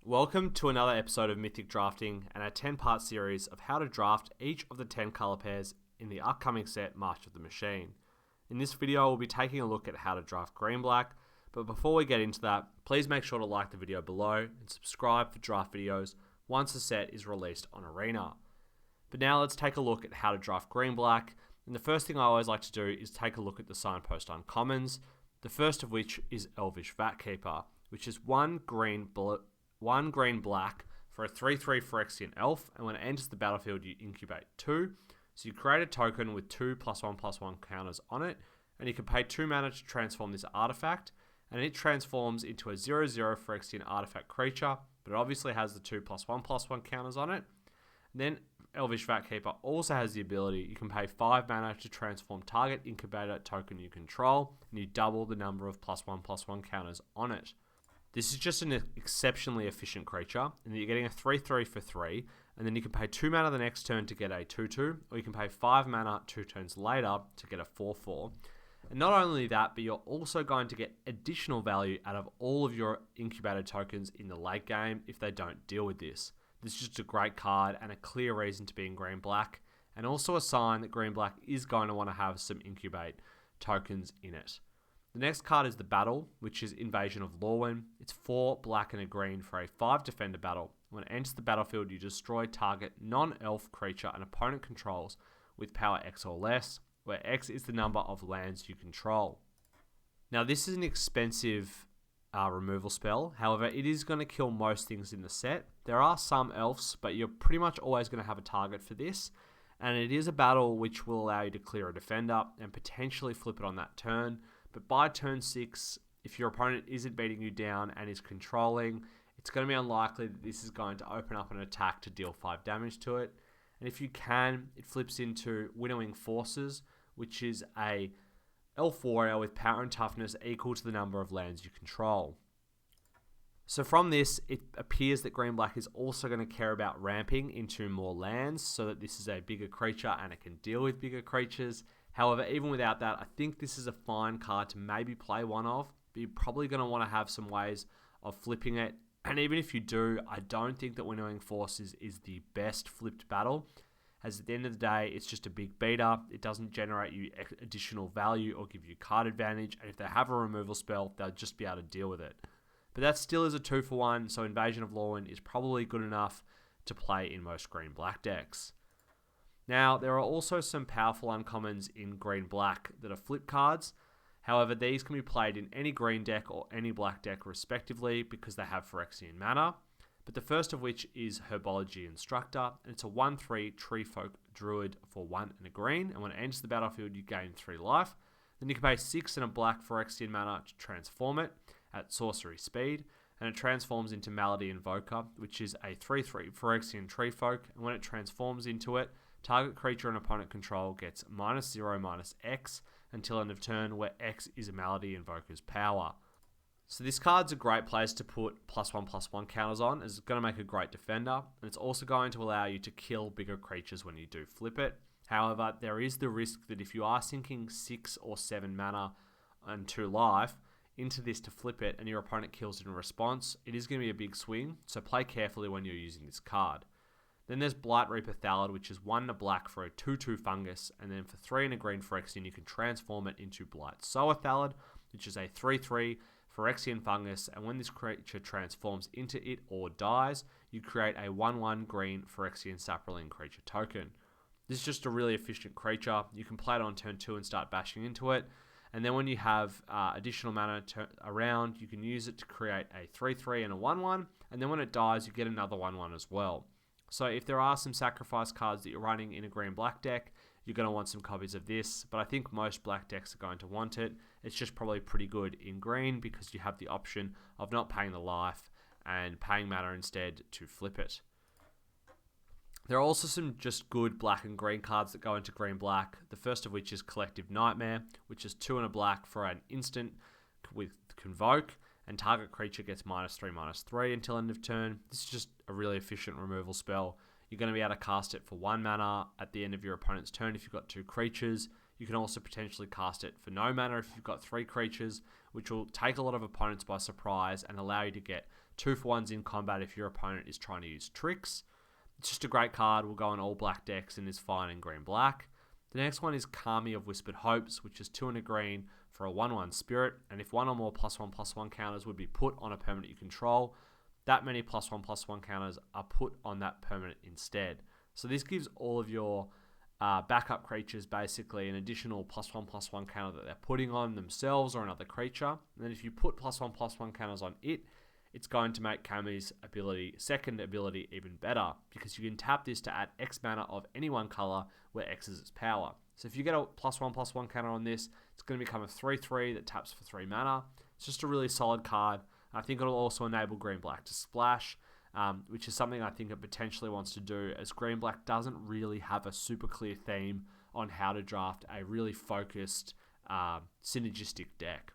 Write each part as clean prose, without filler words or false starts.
Welcome to another episode of Mythic Drafting and our 10-part series of how to draft each of the 10 colour pairs in the upcoming set March of the Machine. In this video, we'll be taking a look at how to draft green-black, but before we get into that, please make sure to like the video below and subscribe for draft videos once the set is released on Arena. But now let's take a look at how to draft green-black, and the first thing I always like to do is take a look at the signpost uncommons, the first of which is Elvish Vatkeeper, which is one green black for a 3/3 Phyrexian elf, and when it enters the battlefield you incubate 2. So you create a token with 2 +1/+1 counters on it, and you can pay 2 mana to transform this artifact, and it transforms into a 0/0 Phyrexian artifact creature, but it obviously has the 2 +1/+1 counters on it. And then Elvish Vatkeeper also has the ability, you can pay 5 mana to transform target incubator token you control, and you double the number of +1/+1 counters on it. This is just an exceptionally efficient creature, and you're getting a 3/3 for 3, and then you can pay 2 mana the next turn to get a 2/2, or you can pay 5 mana 2 turns later to get a 4/4. And not only that, but you're also going to get additional value out of all of your incubator tokens in the late game if they don't deal with this. This is just a great card and a clear reason to be in green-black, and also a sign that green-black is going to want to have some incubate tokens in it. The next card is the Battle, which is Invasion of Lorwyn. It's 4 black and a green for a 5 defender battle. When it enters the battlefield, you destroy target non-elf creature an opponent controls with power X or less, where X is the number of lands you control. Now this is an expensive removal spell, however it is going to kill most things in the set. There are some elves, but you're pretty much always going to have a target for this, and it is a battle which will allow you to clear a defender and potentially flip it on that turn. But by turn 6, if your opponent isn't beating you down and is controlling, it's going to be unlikely that this is going to open up an attack to deal 5 damage to it. And if you can, it flips into Winnowing Forces, which is a elf warrior with power and toughness equal to the number of lands you control. So from this, it appears that green-black is also going to care about ramping into more lands so that this is a bigger creature and it can deal with bigger creatures. However, even without that, I think this is a fine card to maybe play one of, but you're probably going to want to have some ways of flipping it. And even if you do, I don't think that Winnowing Forces is the best flipped battle, as at the end of the day, it's just a big beater. It doesn't generate you additional value or give you card advantage, and if they have a removal spell, they'll just be able to deal with it. But that still is a 2-for-1, so Invasion of Lorwyn is probably good enough to play in most green-black decks. Now, there are also some powerful uncommons in green-black that are flip cards. However, these can be played in any green deck or any black deck respectively because they have Phyrexian mana. But the first of which is Herbology Instructor, and it's a 1/3 Treefolk Druid for 1 and a green, and when it enters the battlefield you gain 3 life. Then you can pay 6 and a black Phyrexian mana to transform it at sorcery speed, and it transforms into Malady Invoker, which is a 3/3 Phyrexian Treefolk, and when it transforms into it, target creature and opponent control gets -0/-X until end of turn, where X is a Malady Invoker's power. So this card's a great place to put +1/+1 counters on, as it's going to make a great defender, and it's also going to allow you to kill bigger creatures when you do flip it. However, there is the risk that if you are sinking 6 or 7 mana and 2 life into this to flip it, and your opponent kills it in response, it is going to be a big swing, so play carefully when you're using this card. Then there's Blight Reaper Thallid, which is 1 and a black for a 2/2 fungus, and then for 3 and a green Phyrexian, you can transform it into Blight Sower Thallid, which is a 3/3 Phyrexian fungus, and when this creature transforms into it or dies, you create a 1/1 green Phyrexian Saproling creature token. This is just a really efficient creature. You can play it on turn 2 and start bashing into it, and then when you have additional mana around, you can use it to create a 3/3 and a 1/1, and then when it dies, you get another 1/1 as well. So if there are some sacrifice cards that you're running in a green-black deck, you're going to want some copies of this, but I think most black decks are going to want it. It's just probably pretty good in green because you have the option of not paying the life and paying mana instead to flip it. There are also some just good black and green cards that go into green-black, the first of which is Collective Nightmare, which is 2 and a black for an instant with Convoke, and target creature gets -3/-3 until end of turn. This is just a really efficient removal spell. You're going to be able to cast it for 1 mana at the end of your opponent's turn if you've got 2 creatures. You can also potentially cast it for no mana if you've got 3 creatures, which will take a lot of opponents by surprise and allow you to get 2-for-1s in combat if your opponent is trying to use tricks. It's just a great card, will go on all black decks and is fine in green-black. The next one is Kami of Whispered Hopes, which is 2 and a green for a 1/1 spirit, and if one or more +1/+1 counters would be put on a permanent you control, that many +1/+1 counters are put on that permanent instead. So this gives all of your backup creatures basically an additional +1/+1 counter that they're putting on themselves or another creature. And then if you put +1/+1 counters on it, it's going to make Kami's second ability even better, because you can tap this to add X mana of any one color where X is its power. So if you get a +1/+1 counter on this, it's going to become a 3/3 that taps for 3 mana. It's just a really solid card. I think it'll also enable green-black to splash, which is something I think it potentially wants to do, as green-black doesn't really have a super clear theme on how to draft a really focused synergistic deck.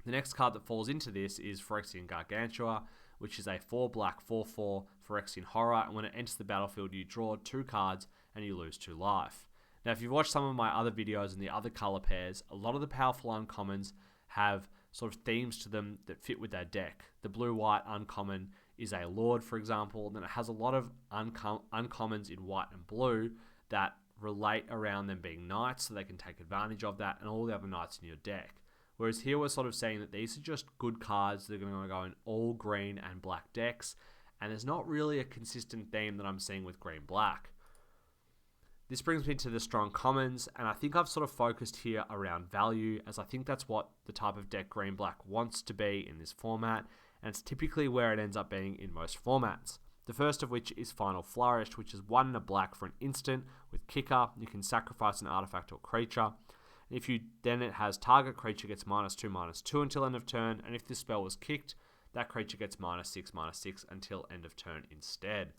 The next card that falls into this is Phyrexian Gargantua, which is a 4-black 4/4 Phyrexian Horror, and when it enters the battlefield you draw 2 cards and you lose 2 life. Now if you've watched some of my other videos and the other color pairs, a lot of the powerful uncommons have sort of themes to them that fit with their deck. The blue-white uncommon is a Lord, for example, and then it has a lot of uncommons in white and blue that relate around them being knights, so they can take advantage of that and all the other knights in your deck. Whereas here we're sort of saying that these are just good cards that are going to go in all green and black decks, and there's not really a consistent theme that I'm seeing with green-black. This brings me to the strong commons, and I think I've sort of focused here around value, as I think that's what the type of deck green-black wants to be in this format, and it's typically where it ends up being in most formats. The first of which is Final Flourish, which is 1 and a black for an instant with kicker. You can sacrifice an artifact or creature. Then it has target creature gets -2/-2 until end of turn, and if this spell was kicked, that creature gets -6/-6 until end of turn instead.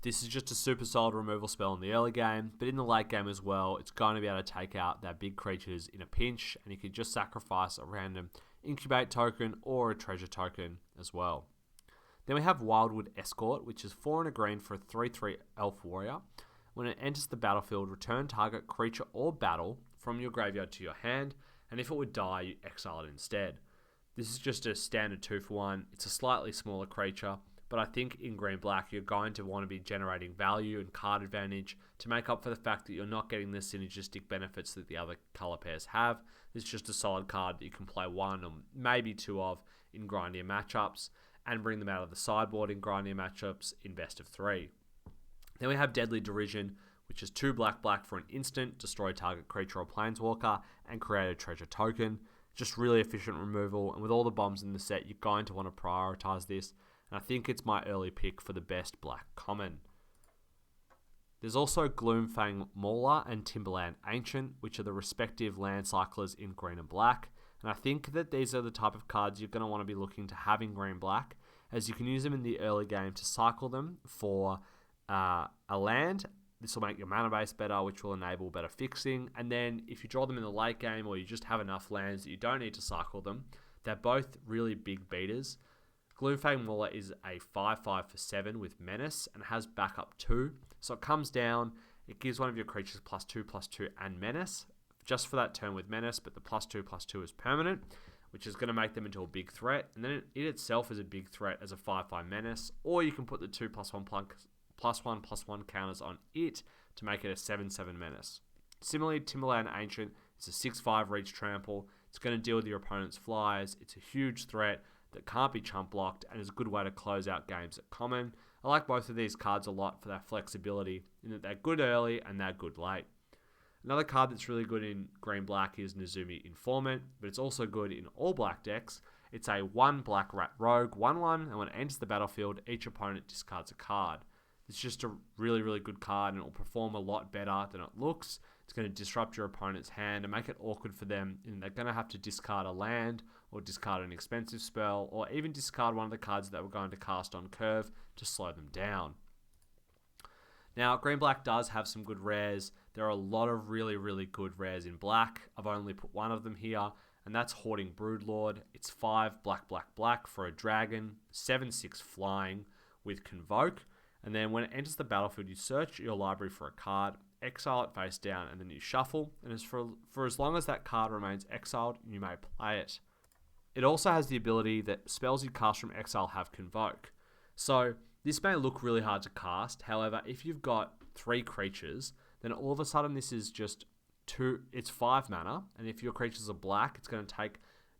This is just a super solid removal spell in the early game, but in the late game as well, it's going to be able to take out their big creatures in a pinch, and you can just sacrifice a random incubate token or a treasure token as well. Then we have Wildwood Escort, which is 4 and a green for a 3/3 elf warrior. When it enters the battlefield, return target creature or battle from your graveyard to your hand, and if it would die, you exile it instead. This is just a standard 2-for-1. It's a slightly smaller creature, but I think in green-black you're going to want to be generating value and card advantage to make up for the fact that you're not getting the synergistic benefits that the other color pairs have. It's just a solid card that you can play 1 or maybe 2 of in grindier matchups, and bring them out of the sideboard in grindier matchups in best of 3. Then we have Deadly Derision, which is 2 black for an instant, destroy target creature or planeswalker, and create a treasure token. Just really efficient removal, and with all the bombs in the set, you're going to want to prioritize this, and I think it's my early pick for the best black common. There's also Gloomfang Mauler and Timberland Ancient, which are the respective land cyclers in green and black, and I think that these are the type of cards you're going to want to be looking to have in green-black, as you can use them in the early game to cycle them for a land. This will make your mana base better, which will enable better fixing. And then if you draw them in the late game, or you just have enough lands that you don't need to cycle them, they're both really big beaters. Gloomfang Mauler is a 5/5 for 7 with Menace and has backup 2. So it comes down, it gives one of your creatures +2/+2 and Menace, just for that turn with Menace, but the +2/+2 is permanent, which is going to make them into a big threat. And then it itself is a big threat as a 5/5 Menace, or you can put the 2 +1/+1 counters on it to make it a 7/7 Menace. Similarly, Timberland Ancient is a 6/5 reach trample. It's going to deal with your opponent's flyers. It's a huge threat that can't be chump blocked and is a good way to close out games at common. I like both of these cards a lot for their flexibility, in that they're good early and they're good late. Another card that's really good in green-black is Nezumi Informant, but it's also good in all black decks. It's a 1 black rat rogue, 1/1, and when it enters the battlefield, each opponent discards a card. It's just a really good card, and it will perform a lot better than it looks. It's going to disrupt your opponent's hand and make it awkward for them, and they're going to have to discard a land or discard an expensive spell, or even discard one of the cards that we're going to cast on curve to slow them down. Now, green-black does have some good rares. There are a lot of really good rares in black. I've only put one of them here, and that's Hoarding Broodlord. It's 5 black for a dragon, 7/6 flying with Convoke. And then when it enters the battlefield, you search your library for a card, exile it face down, and then you shuffle. And for as long as that card remains exiled, you may play it. It also has the ability that spells you cast from exile have Convoke. So this may look really hard to cast. However, if you've got 3 creatures, then all of a sudden this is just 2. It's 5 mana, and if your creatures are black, it's going to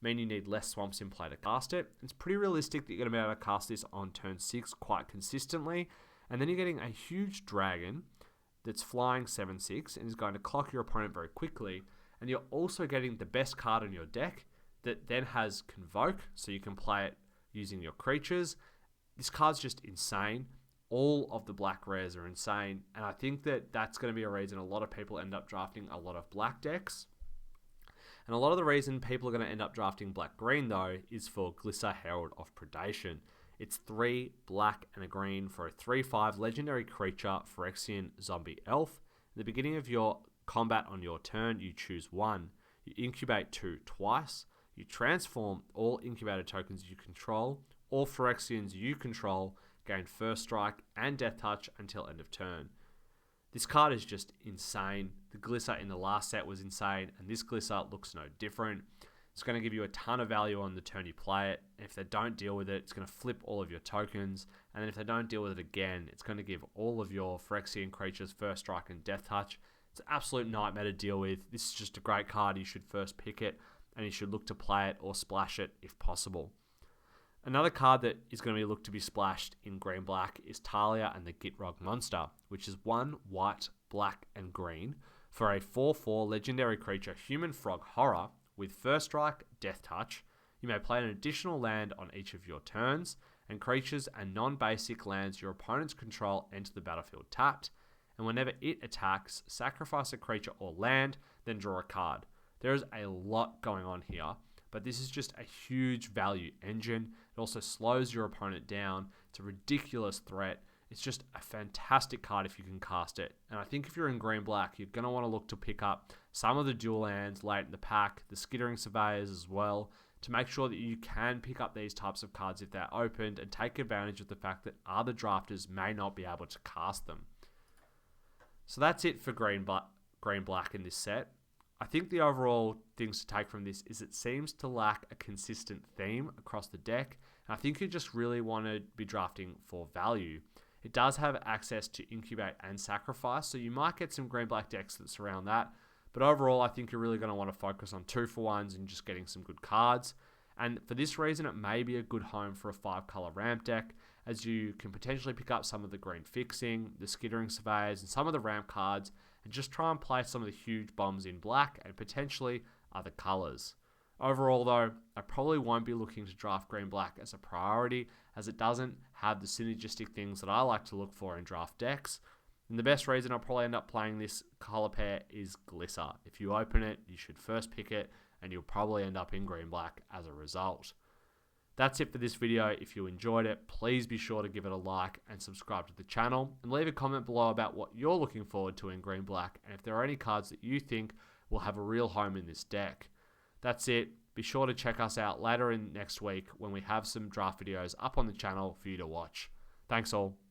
mean you need less swamps in play to cast it. It's pretty realistic that you're going to be able to cast this on turn 6 quite consistently, and then you're getting a huge dragon that's flying 7/6 and is going to clock your opponent very quickly, and you're also getting the best card in your deck that then has Convoke, so you can play it using your creatures. This card's just insane. All of the black rares are insane, and I think that that's going to be a reason a lot of people end up drafting a lot of black decks. And a lot of the reason people are going to end up drafting black-green, though, is for Glissa Herald of Predation. It's 3 black and a green for a 3/5 legendary creature, Phyrexian Zombie Elf. At the beginning of your combat on your turn, you choose 1. You incubate 2 twice. You transform all incubated tokens you control. All Phyrexians you control gain First Strike and Death Touch until end of turn. This card is just insane. The Glissa in the last set was insane, and this Glissa looks no different. It's going to give you a ton of value on the turn you play it. And if they don't deal with it, it's going to flip all of your tokens. And then if they don't deal with it again, it's going to give all of your Phyrexian creatures First Strike and Death Touch. It's an absolute nightmare to deal with. This is just a great card. You should first pick it, and you should look to play it or splash it if possible. Another card that is going to be looked to be splashed in green-black is Talia and the Gitrog Monster, which is 1 white, black, and green for a 4/4 legendary creature, Human Frog Horror, with First Strike, Death Touch. You may play an additional land on each of your turns, and creatures and non-basic lands your opponents control enter the battlefield tapped, and whenever it attacks, sacrifice a creature or land, then draw a card. There is a lot going on here, but this is just a huge value engine. It also slows your opponent down. It's a ridiculous threat. It's just a fantastic card if you can cast it. And I think if you're in green-black, you're going to want to look to pick up some of the dual lands late in the pack, the Skittering Surveyors as well, to make sure that you can pick up these types of cards if they're opened and take advantage of the fact that other drafters may not be able to cast them. So that's it for green-black in this set. I think the overall things to take from this is it seems to lack a consistent theme across the deck. And I think you just really want to be drafting for value. It does have access to incubate and sacrifice, so you might get some green-black decks that surround that. But overall, I think you're really going to want to focus on 2-for-1s and just getting some good cards. And for this reason, it may be a good home for a 5-color ramp deck, as you can potentially pick up some of the green fixing, the Skittering Surveyors, and some of the ramp cards, and just try and play some of the huge bombs in black and potentially other colors. Overall though, I probably won't be looking to draft green-black as a priority, as it doesn't have the synergistic things that I like to look for in draft decks. And the best reason I'll probably end up playing this color pair is Glissa. If you open it, you should first pick it, and you'll probably end up in green-black as a result. That's it for this video. If you enjoyed it, please be sure to give it a like and subscribe to the channel, and leave a comment below about what you're looking forward to in green-black, and if there are any cards that you think will have a real home in this deck. That's it. Be sure to check us out later in next week when we have some draft videos up on the channel for you to watch. Thanks all.